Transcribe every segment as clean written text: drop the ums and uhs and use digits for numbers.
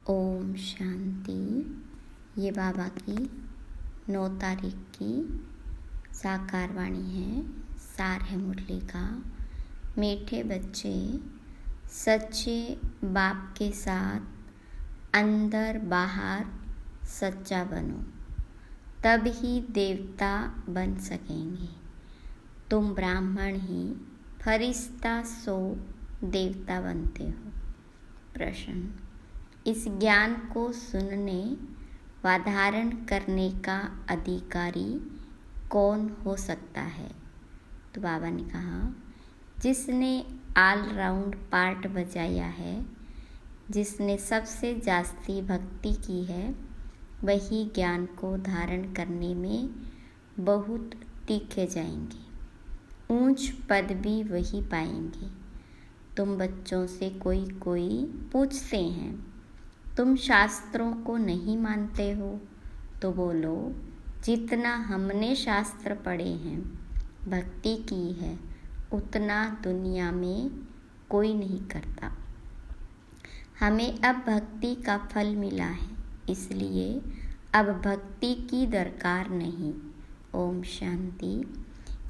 ओम शांति। ये बाबा की 9 तारीख की साकार वाणी है। सार है मुरली का। मीठे बच्चे, सच्चे बाप के साथ अंदर बाहर सच्चा बनो, तब ही देवता बन सकेंगे। तुम ब्राह्मण ही फरिश्ता सो देवता बनते हो। प्रश्न: इस ज्ञान को सुनने व धारण करने का अधिकारी कौन हो सकता है? तो बाबा ने कहा, जिसने ऑल राउंड पार्ट बजाया है, जिसने सबसे जास्ती भक्ति की है, वही ज्ञान को धारण करने में बहुत तीखे जाएंगे। ऊंच पद भी वही पाएंगे। तुम बच्चों से कोई पूछते हैं, तुम शास्त्रों को नहीं मानते हो? तो बोलो, जितना हमने शास्त्र पढ़े हैं, भक्ति की है, उतना दुनिया में कोई नहीं करता। हमें अब भक्ति का फल मिला है, इसलिए अब भक्ति की दरकार नहीं। ओम शांति।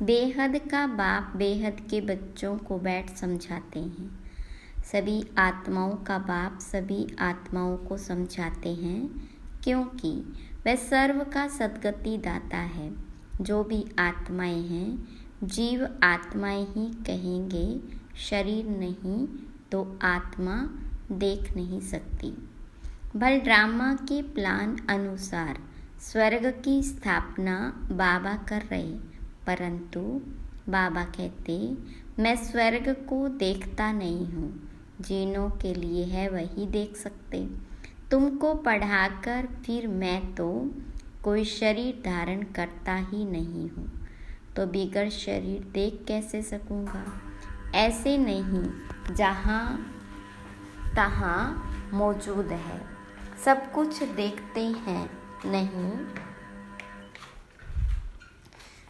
बेहद का बाप बेहद के बच्चों को बैठ समझाते हैं। सभी आत्माओं का बाप सभी आत्माओं को समझाते हैं, क्योंकि वह सर्व का सद्गति दाता है। जो भी आत्माएं हैं, जीव आत्माएं ही कहेंगे, शरीर नहीं तो आत्मा देख नहीं सकती। बल ड्रामा के प्लान अनुसार स्वर्ग की स्थापना बाबा कर रहे, परंतु बाबा कहते, मैं स्वर्ग को देखता नहीं हूँ। जिनों के लिए है वही देख सकते। तुमको पढ़ाकर फिर मैं तो कोई शरीर धारण करता ही नहीं हूँ, तो बिगड़ शरीर देख कैसे सकूँगा? ऐसे नहीं जहाँ तहाँ मौजूद है, सब कुछ देखते हैं नहीं।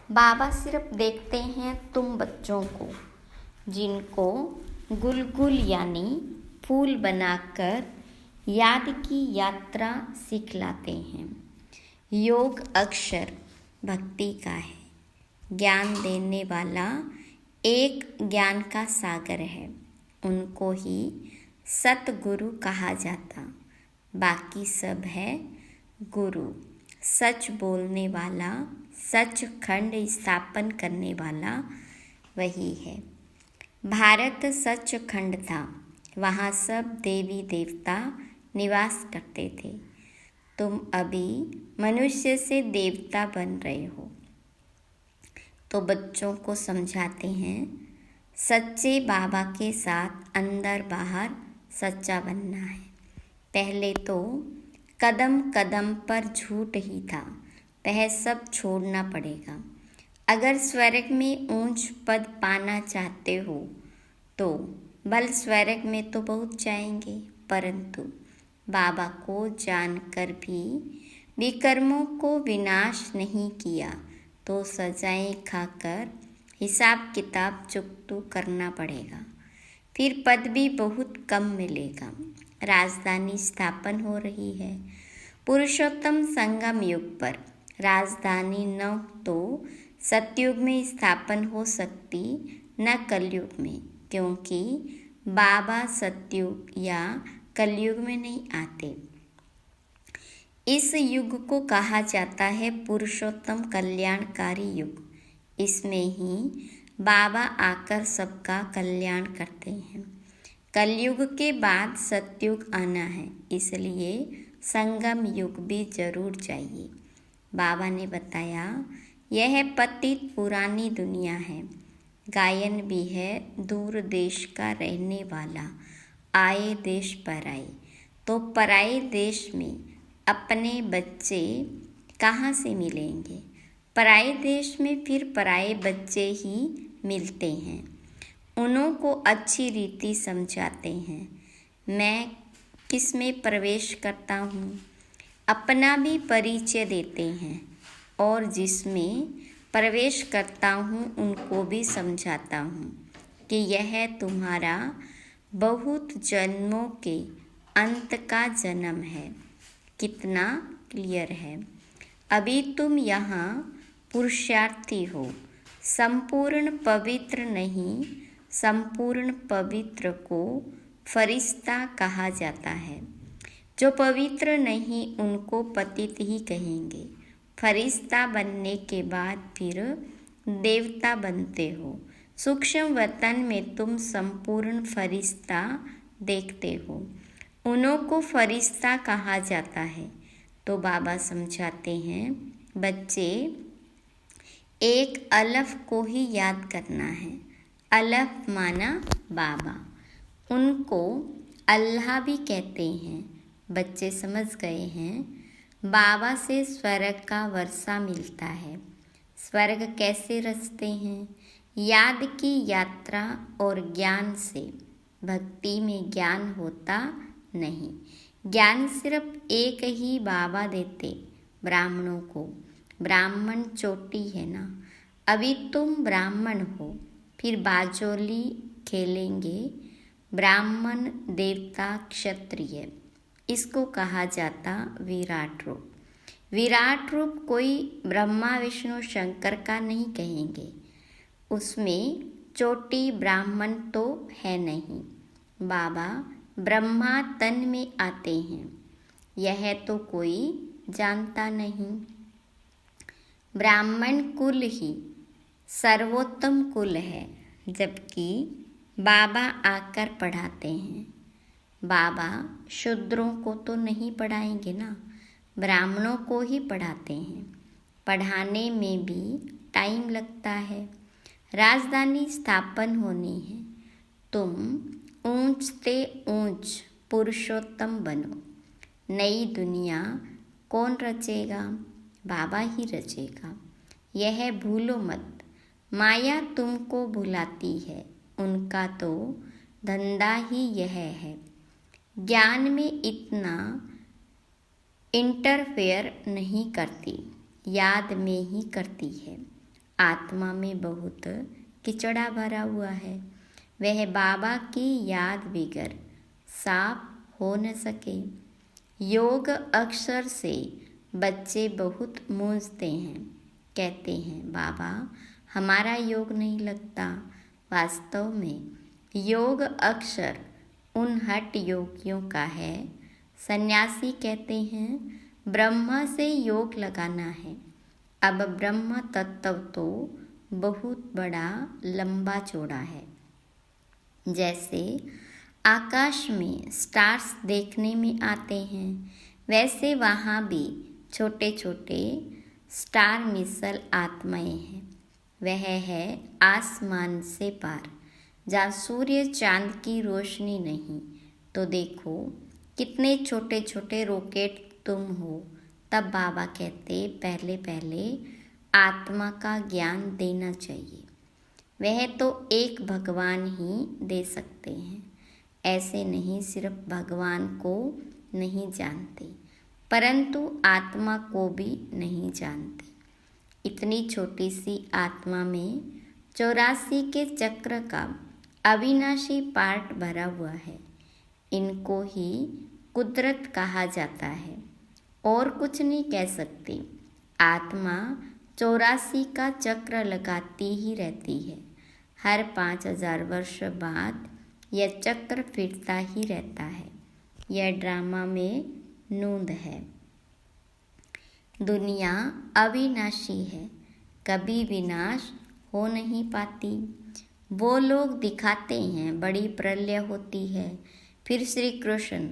बाबा सिर्फ देखते हैं तुम बच्चों को, जिनको गुलगुल यानी फूल बनाकर याद की यात्रा सिखलाते हैं। योग अक्षर भक्ति का है। ज्ञान देने वाला एक ज्ञान का सागर है, उनको ही सतगुरु कहा जाता। बाकी सब है गुरु। सच बोलने वाला, सच खंड स्थापन करने वाला वही है। भारत सच खंड था, वहाँ सब देवी देवता निवास करते थे। तुम अभी मनुष्य से देवता बन रहे हो। तो बच्चों को समझाते हैं, सच्चे बाबा के साथ अंदर बाहर सच्चा बनना है। पहले तो कदम कदम पर झूठ ही था, वह सब छोड़ना पड़ेगा। अगर स्वर्ग में ऊंच पद पाना चाहते हो तो बल स्वर्ग में तो पहुँच जाएंगे, परंतु बाबा को जानकर भी विकर्मों को विनाश नहीं किया तो सजाएं खाकर हिसाब किताब चुकतू करना पड़ेगा। फिर पद भी बहुत कम मिलेगा। राजधानी स्थापन हो रही है पुरुषोत्तम संगम युग पर। राजधानी न तो सतयुग में स्थापन हो सकती, न कलयुग में, क्योंकि बाबा सतयुग या कलयुग में नहीं आते। इस युग को कहा जाता है पुरुषोत्तम कल्याणकारी युग। इसमें ही बाबा आकर सबका कल्याण करते हैं। कलयुग के बाद सतयुग आना है, इसलिए संगम युग भी जरूर चाहिए। बाबा ने बताया, यह पतित पुरानी दुनिया है। गायन भी है, दूर देश का रहने वाला आए देश पराए। तो पराए देश में अपने बच्चे कहाँ से मिलेंगे? पराए देश में फिर पराए बच्चे ही मिलते हैं। उन्हों को अच्छी रीति समझाते हैं। मैं किस में प्रवेश करता हूँ, अपना भी परिचय देते हैं, और जिसमें प्रवेश करता हूँ उनको भी समझाता हूँ कि यह तुम्हारा बहुत जन्मों के अंत का जन्म है। कितना क्लियर है। अभी तुम यहाँ पुरुषार्थी हो, संपूर्ण पवित्र नहीं। संपूर्ण पवित्र को फरिश्ता कहा जाता है। जो पवित्र नहीं उनको पतित ही कहेंगे। फरिश्ता बनने के बाद फिर देवता बनते हो। सूक्ष्म वतन में तुम संपूर्ण फरिश्ता देखते हो, उन्हों को फरिश्ता कहा जाता है। तो बाबा समझाते हैं, बच्चे एक अलफ को ही याद करना है। अलफ माना बाबा, उनको अल्लाह भी कहते हैं। बच्चे समझ गए हैं, बाबा से स्वर्ग का वर्षा मिलता है। स्वर्ग कैसे रचते हैं? याद की यात्रा और ज्ञान से। भक्ति में ज्ञान होता नहीं। ज्ञान सिर्फ एक ही बाबा देते, ब्राह्मणों को। ब्राह्मण चोटी है ना। अभी तुम ब्राह्मण हो, फिर बाजोली खेलेंगे। ब्राह्मण, देवता, क्षत्रिय, इसको कहा जाता विराट रूप। विराट रूप कोई ब्रह्मा विष्णु शंकर का नहीं कहेंगे। उसमें चोटी ब्राह्मण तो है नहीं। बाबा ब्रह्मा तन में आते हैं, यह तो कोई जानता नहीं। ब्राह्मण कुल ही सर्वोत्तम कुल है, जबकि बाबा आकर पढ़ाते हैं। बाबा शूद्रों को तो नहीं पढ़ाएंगे ना, ब्राह्मणों को ही पढ़ाते हैं। पढ़ाने में भी टाइम लगता है। राजधानी स्थापन होनी है। तुम ऊंच से ऊंच पुरुषोत्तम बनो। नई दुनिया कौन रचेगा? बाबा ही रचेगा। यह भूलो मत। माया तुमको भुलाती है, उनका तो धंधा ही यह है। ज्ञान में इतना इंटरफेयर नहीं करती, याद में ही करती है। आत्मा में बहुत किचड़ा भरा हुआ है, वह बाबा की याद बिगर साफ हो न सके। योग अक्षर से बच्चे बहुत मूंझते हैं, कहते हैं बाबा हमारा योग नहीं लगता। वास्तव में योग अक्षर उन हठ योगियों का है। सन्यासी कहते हैं ब्रह्मा से योग लगाना है। अब ब्रह्म तत्व तो बहुत बड़ा लंबा चौड़ा है। जैसे आकाश में स्टार्स देखने में आते हैं, वैसे वहाँ भी छोटे छोटे स्टार मिसल आत्माएं हैं। वह है आसमान से पार, जहाँ सूर्य चांद की रोशनी नहीं। तो देखो कितने छोटे छोटे रॉकेट तुम हो। तब बाबा कहते पहले पहले आत्मा का ज्ञान देना चाहिए। वह तो एक भगवान ही दे सकते हैं। ऐसे नहीं सिर्फ भगवान को नहीं जानते, परंतु आत्मा को भी नहीं जानते। इतनी छोटी सी आत्मा में 84 के चक्र का अविनाशी पार्ट भरा हुआ है। इनको ही कुदरत कहा जाता है, और कुछ नहीं कह सकती। आत्मा 84 का चक्र लगाती ही रहती है। हर 5000 वर्ष बाद यह चक्र फिरता ही रहता है। यह ड्रामा में नूंद है। दुनिया अविनाशी है, कभी विनाश हो नहीं पाती। वो लोग दिखाते हैं बड़ी प्रलय होती है, फिर श्री कृष्ण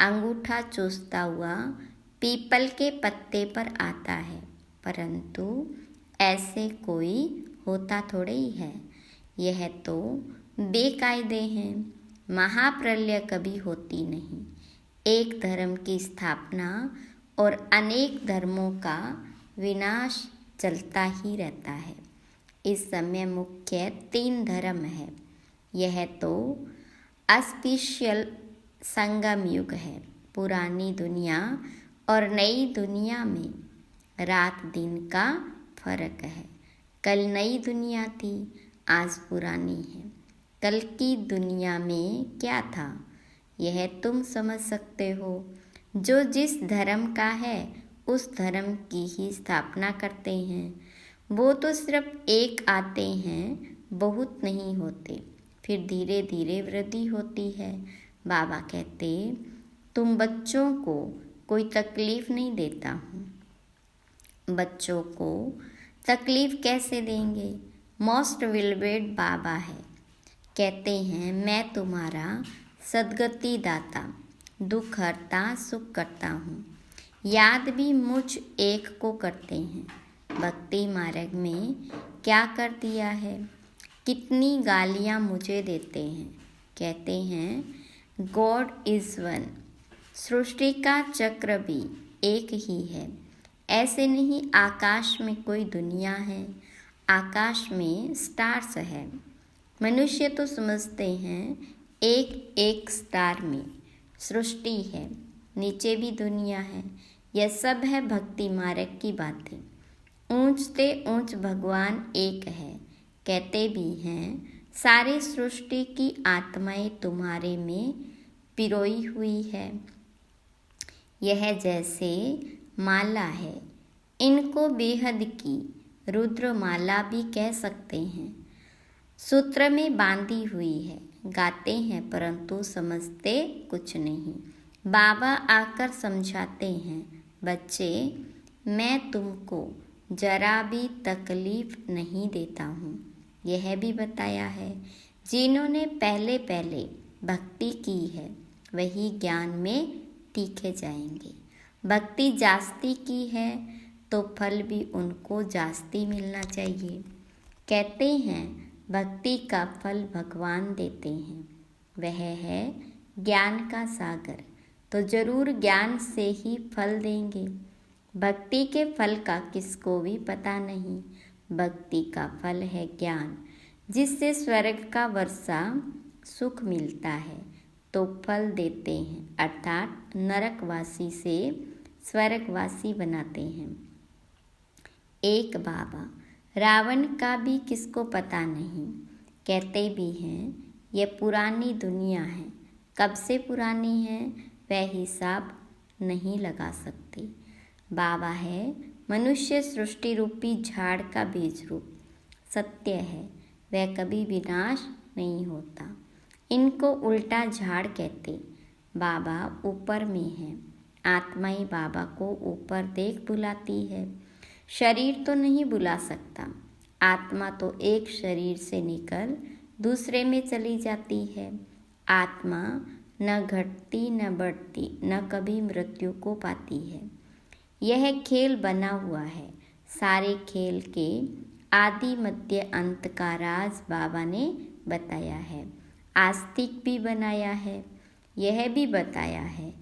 अंगूठा चूसता हुआ पीपल के पत्ते पर आता है, परंतु ऐसे कोई होता थोड़े ही है। यह तो बेकायदे हैं। महाप्रलय कभी होती नहीं। एक धर्म की स्थापना और अनेक धर्मों का विनाश चलता ही रहता है। इस समय मुख्य 3 धर्म है। यह तो अस्पिशियल संगम युग है। पुरानी दुनिया और नई दुनिया में रात दिन का फर्क है। कल नई दुनिया थी, आज पुरानी है। कल की दुनिया में क्या था? यह तुम समझ सकते हो। जो जिस धर्म का है उस धर्म की ही स्थापना करते हैं। वो तो सिर्फ एक आते हैं, बहुत नहीं होते, फिर धीरे धीरे वृद्धि होती है। बाबा कहते, तुम बच्चों को कोई तकलीफ़ नहीं देता हूँ। बच्चों को तकलीफ़ कैसे देंगे? मोस्ट विलबेड बाबा है, कहते हैं मैं तुम्हारा सद्गति दाता, दुख हरता सुख करता हूँ। याद भी मुझ एक को करते हैं। भक्ति मार्ग में क्या कर दिया है? कितनी गालियाँ मुझे देते हैं। कहते हैं गॉड इज़ वन। सृष्टि का चक्र भी एक ही है। ऐसे नहीं आकाश में कोई दुनिया है, आकाश में स्टार्स है। मनुष्य तो समझते हैं एक एक स्टार में सृष्टि है, नीचे भी दुनिया है। यह सब है भक्ति मार्ग की बातें। ऊंच से ऊंच भगवान एक है, कहते भी हैं सारी सृष्टि की आत्माएं तुम्हारे में पिरोई हुई है। यह जैसे माला है, इनको बेहद की रुद्र माला भी कह सकते हैं। सूत्र में बांधी हुई है, गाते हैं परंतु समझते कुछ नहीं। बाबा आकर समझाते हैं, बच्चे मैं तुमको जरा भी तकलीफ नहीं देता हूँ। यह भी बताया है जिन्होंने पहले पहले भक्ति की है वही ज्ञान में तीखे जाएंगे। भक्ति जास्ती की है तो फल भी उनको जास्ती मिलना चाहिए। कहते हैं भक्ति का फल भगवान देते हैं, वह है ज्ञान का सागर, तो जरूर ज्ञान से ही फल देंगे। भक्ति के फल का किसको भी पता नहीं। भक्ति का फल है ज्ञान, जिससे स्वर्ग का वर्षा सुख मिलता है, तो फल देते हैं, अर्थात नरकवासी से स्वर्गवासी बनाते हैं। एक बाबा रावण का भी किसको पता नहीं। कहते भी हैं यह पुरानी दुनिया है, कब से पुरानी है वह हिसाब नहीं लगा सकते। बाबा है मनुष्य सृष्टि रूपी झाड़ का बीज रूप, सत्य है वह कभी विनाश नहीं होता। इनको उल्टा झाड़ कहते। बाबा ऊपर में है, आत्मा ही बाबा को ऊपर देख बुलाती है। शरीर तो नहीं बुला सकता, आत्मा तो एक शरीर से निकल दूसरे में चली जाती है। आत्मा न घटती न बढ़ती, न कभी मृत्यु को पाती है। यह खेल बना हुआ है, सारे खेल के आदि मध्य अंत का राज बाबा ने बताया है। आस्तिक भी बनाया है, यह भी बताया है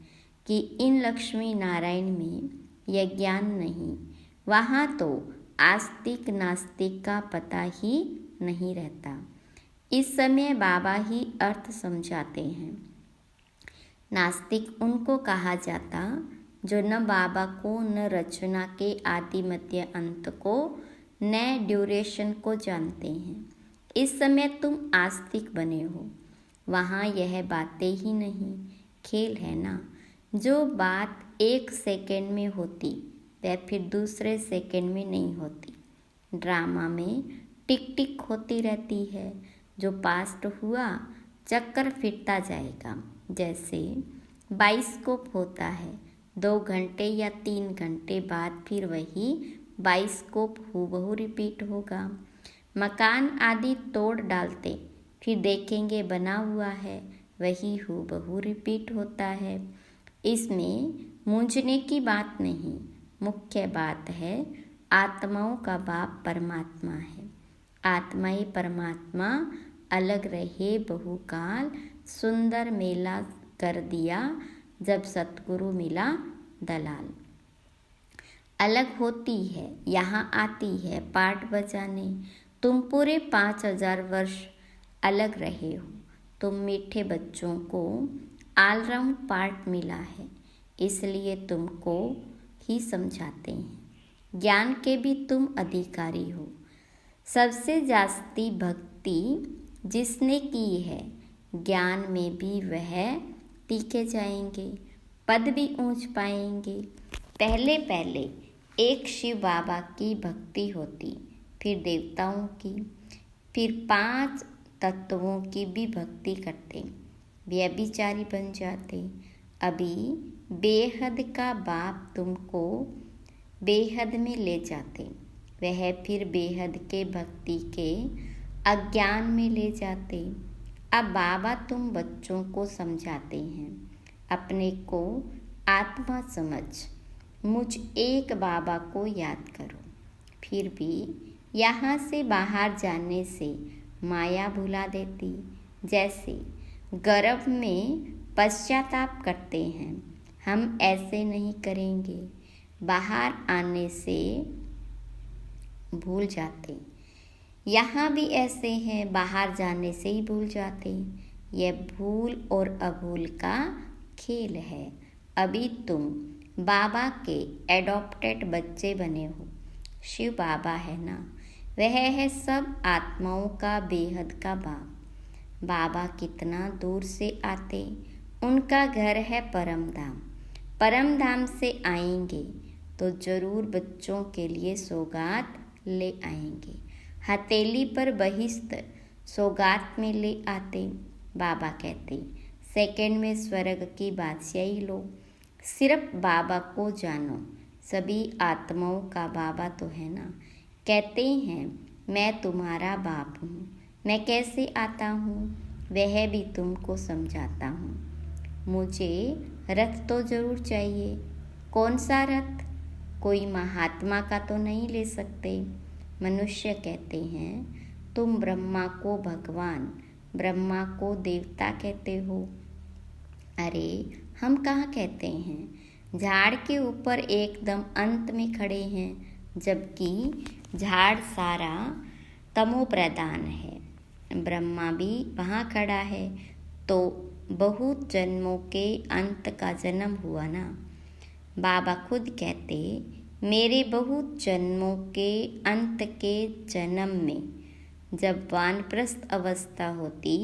कि इन लक्ष्मी नारायण में यह ज्ञान नहीं, वहाँ तो आस्तिक नास्तिक का पता ही नहीं रहता। इस समय बाबा ही अर्थ समझाते हैं। नास्तिक उनको कहा जाता जो न बाबा को, न रचना के आदि मध्य अंत को, न ड्यूरेशन को जानते हैं। इस समय तुम आस्तिक बने हो, वहाँ यह बातें ही नहीं, खेल है ना। जो बात एक सेकंड में होती वह फिर दूसरे सेकंड में नहीं होती। ड्रामा में टिक टिक होती रहती है, जो पास्ट हुआ चक्कर फिरता जाएगा। जैसे बाइस्कोप होता है, 2 घंटे या 3 घंटे बाद फिर वही बाइस्कोप हूबहू रिपीट होगा। मकान आदि तोड़ डालते फिर देखेंगे बना हुआ है, वही हूबहू रिपीट होता है। इसमें मूंझने की बात नहीं, मुख्य बात है आत्माओं का बाप परमात्मा है। आत्मा ही परमात्मा अलग रहे बहुकाल, सुंदर मेला कर दिया जब सतगुरु मिला दलाल। अलग होती है, यहाँ आती है पाठ बजाने। तुम पूरे 5000 वर्ष अलग रहे हो। तुम मीठे बच्चों को ऑलराउंड पार्ट मिला है, इसलिए तुमको ही समझाते हैं। ज्ञान के भी तुम अधिकारी हो। सबसे जास्ती भक्ति जिसने की है, ज्ञान में भी वह तीखे जाएंगे, पद भी ऊंच पाएंगे। पहले पहले एक शिव बाबा की भक्ति होती, फिर देवताओं की, फिर 5 तत्वों की भी भक्ति करते, व्यभिचारी बन जाते। अभी बेहद का बाप तुमको बेहद में ले जाते, वह फिर बेहद के भक्ति के अज्ञान में ले जाते। अब बाबा तुम बच्चों को समझाते हैं, अपने को आत्मा समझ, मुझ एक बाबा को याद करो। फिर भी यहाँ से बाहर जाने से माया भुला देती। जैसे गर्भ में पश्चाताप करते हैं, हम ऐसे नहीं करेंगे। बाहर आने से भूल जाते। यहाँ भी ऐसे हैं, बाहर जाने से ही भूल जाते। यह भूल और अभूल का खेल है। अभी तुम बाबा के एडॉप्टेड बच्चे बने हो। शिव बाबा है ना, वह है सब आत्माओं का बेहद का बाप। बाबा कितना दूर से आते, उनका घर है परम धाम। परम धाम से आएंगे तो जरूर बच्चों के लिए सौगात ले आएंगे। हथेली पर बहिश्त सौगात में ले आते। बाबा कहते, सेकंड में स्वर्ग की बादशाही लो। सिर्फ बाबा को जानो, सभी आत्माओं का बाबा तो है ना। कहते हैं मैं तुम्हारा बाप हूँ, मैं कैसे आता हूँ वह भी तुमको समझाता हूँ। मुझे रथ तो जरूर चाहिए। कौन सा रथ? कोई महात्मा का तो नहीं ले सकते। मनुष्य कहते हैं तुम ब्रह्मा को भगवान, ब्रह्मा को देवता कहते हो। अरे हम कहाँ कहते हैं, झाड़ के ऊपर एकदम अंत में खड़े हैं, जबकि झाड़ सारा तमो प्रधान है। ब्रह्मा भी वहाँ खड़ा है, तो बहुत जन्मों के अंत का जन्म हुआ ना। बाबा खुद कहते, मेरे बहुत जन्मों के अंत के जन्म में जब वानप्रस्थ अवस्था होती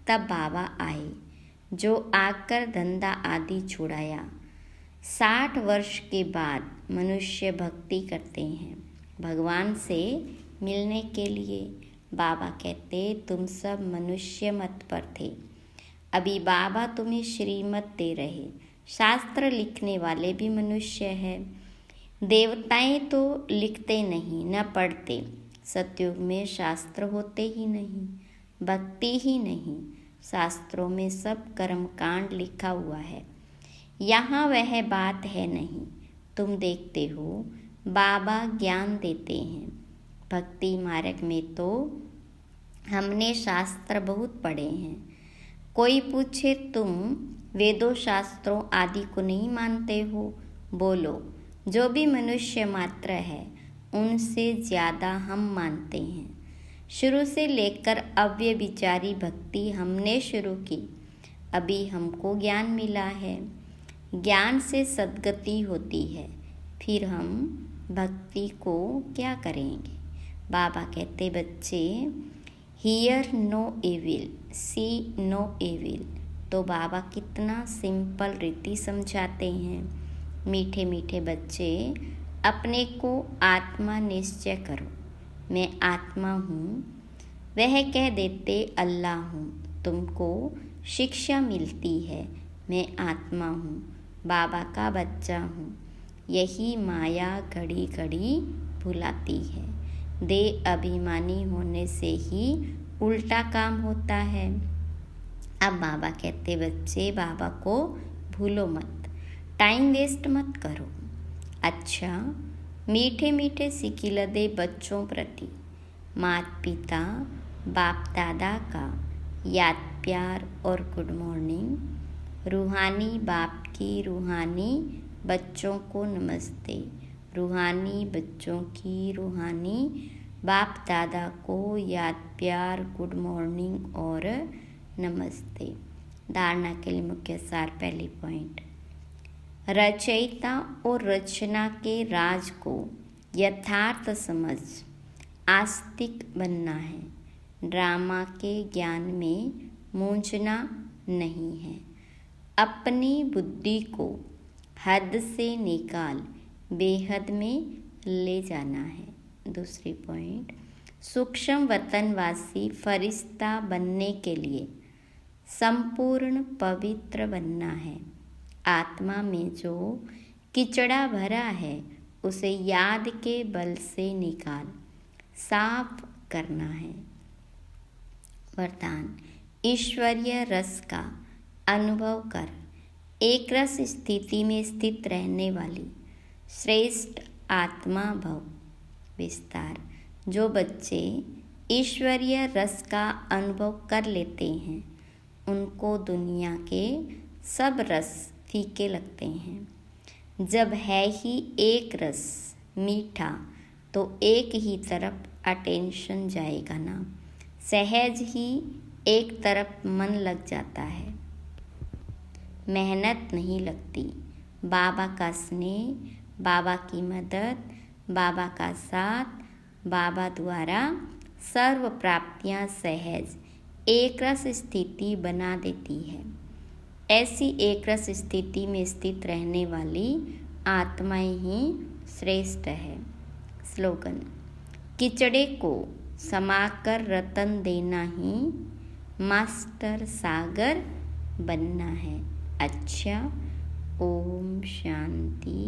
तब बाबा आए, जो आकर धंधा आदि छुड़ाया। 60 वर्ष के बाद मनुष्य भक्ति करते हैं भगवान से मिलने के लिए। बाबा कहते तुम सब मनुष्य मत पर थे, अभी बाबा तुम्हें श्रीमत दे रहे। शास्त्र लिखने वाले भी मनुष्य हैं। देवताएं तो लिखते नहीं न पढ़ते। सतयुग में शास्त्र होते ही नहीं, भक्ति ही नहीं। शास्त्रों में सब कर्मकांड लिखा हुआ है, यहाँ वह बात है नहीं। तुम देखते हो बाबा ज्ञान देते हैं। भक्ति मार्ग में तो हमने शास्त्र बहुत पढ़े हैं। कोई पूछे तुम वेदों शास्त्रों आदि को नहीं मानते हो? बोलो, जो भी मनुष्य मात्र है उनसे ज़्यादा हम मानते हैं। शुरू से लेकर अव्यभिचारी भक्ति हमने शुरू की, अभी हमको ज्ञान मिला है। ज्ञान से सद्गति होती है, फिर हम भक्ति को क्या करेंगे? बाबा कहते बच्चे, hear no evil, see no evil. तो बाबा कितना सिंपल रीति समझाते हैं। मीठे मीठे बच्चे, अपने को आत्मा निश्चय करो। मैं आत्मा हूँ। वह कह देते अल्लाह हूँ। तुमको शिक्षा मिलती है, मैं आत्मा हूँ, बाबा का बच्चा हूँ। यही माया घड़ी घड़ी भुलाती है। दे अभिमानी होने से ही उल्टा काम होता है। अब बाबा कहते बच्चे, बाबा को भूलो मत, टाइम वेस्ट मत करो। अच्छा, मीठे मीठे सिकिल दे बच्चों प्रति माता पिता बाप दादा का याद प्यार और गुड मॉर्निंग। रूहानी बाप की रूहानी बच्चों को नमस्ते। रूहानी बच्चों की रूहानी बाप दादा को याद प्यार गुड मॉर्निंग और नमस्ते। धारणा के लिए मुख्य सार। पहली पॉइंट, रचयिता और रचना के राज को यथार्थ समझ आस्तिक बनना है। ड्रामा के ज्ञान में मूंझना नहीं है। अपनी बुद्धि को हद से निकाल बेहद में ले जाना है। दूसरी पॉइंट, सूक्ष्म वतनवासी फरिश्ता बनने के लिए संपूर्ण पवित्र बनना है। आत्मा में जो किचड़ा भरा है उसे याद के बल से निकाल साफ करना है। वरदान, ईश्वरीय रस का अनुभव कर। एक रस स्थिति में स्थित रहने वाली श्रेष्ठ आत्मा भव। विस्तार, जो बच्चे ईश्वरीय रस का अनुभव कर लेते हैं उनको दुनिया के सब रस फीके लगते हैं। जब है ही एक रस मीठा तो एक ही तरफ अटेंशन जाएगा ना, सहज ही एक तरफ मन लग जाता है, मेहनत नहीं लगती। बाबा का स्नेह, बाबा की मदद, बाबा का साथ, बाबा द्वारा सर्व प्राप्तियां सहज एक रस स्थिति बना देती है। ऐसी एक रस स्थिति में स्थित रहने वाली आत्माएं ही श्रेष्ठ है। स्लोगन, किचड़े को समाकर रतन देना ही मास्टर सागर बनना है। अच्छा, ओम शांति।